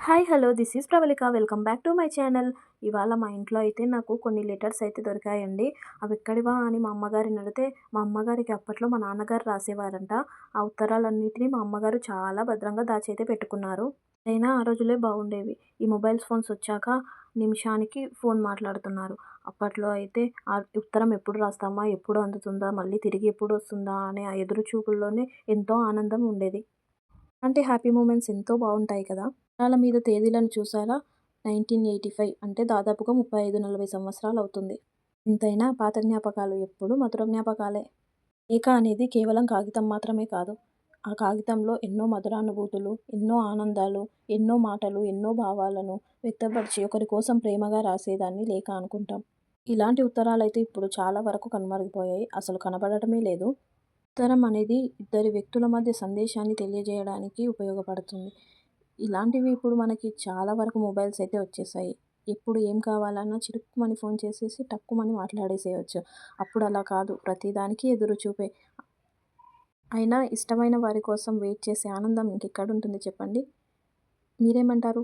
Hi hello this is Pravalika welcome back to my channel. ఇవాళ మా ఇంట్లో అయితే నాకు కొన్ని లెటర్స్ అయితే దొరికాయండి. అవి ఎక్కడివా అని మా అమ్మగారిని అడిగితే మా అమ్మగారికి అప్పట్లో మా నాన్నగారు రాసేవారంట. ఆ ఉత్తరాలన్నిటిని మా అమ్మగారు చాలా భద్రంగా దాచైతే పెట్టుకున్నారు. అయినా ఆ రోజులే బాగుండేవి. ఈ మొబైల్ ఫోన్స్ వచ్చాక నిమిషానికి ఫోన్ మాట్లాడుతున్నారు. అప్పట్లో అయితే ఆ ఉత్తరం ఎప్పుడు రాస్తామా, ఎప్పుడు అందుతుందా, మళ్ళీ తిరిగి ఎప్పుడు వస్తుందా అనే ఆ ఎదురు చూపుల్లోనే ఎంతో ఆనందం ఉండేది. అంటే హ్యాపీ మూమెంట్స్ ఎంతో బావుంటాయి కదా! పత్రాల మీద తేదీలను చూసారా? 1985 అంటే దాదాపుగా 35, 40 సంవత్సరాలవుతుంది. ఎంతైనా పాత జ్ఞాపకాలు ఎప్పుడూ మధుర జ్ఞాపకాలే. లేఖ అనేది కేవలం కాగితం మాత్రమే కాదు. ఆ కాగితంలో ఎన్నో మధురానుభూతులు, ఎన్నో ఆనందాలు, ఎన్నో మాటలు, ఎన్నో భావాలను వ్యక్తపరిచి ఒకరి కోసం ప్రేమగా రాసేదాన్ని లేఖ అనుకుంటాం. ఇలాంటి ఉత్తరాలైతే ఇప్పుడు చాలా వరకు కనుమరుగైపోయాయి. అసలు కనబడటమే లేదు. ఉత్తరం అనేది ఇద్దరి వ్యక్తుల మధ్య సందేశాన్ని తెలియజేయడానికి ఉపయోగపడుతుంది. ఇలాంటివి ఇప్పుడు మనకి చాలా వరకు మొబైల్స్ అయితే వచ్చేసాయి. ఎప్పుడు ఏం కావాలన్నా చిటుక్కుమని ఫోన్ చేసేసి టక్కుమని మాట్లాడేసేయొచ్చు. అప్పుడు అలా కాదు. ప్రతిదానికి ఎదురు చూపే. అయినా ఇష్టమైన వారి కోసం వెయిట్ చేసే ఆనందం ఇంకెక్కడుంటుంది చెప్పండి? మీరేమంటారు?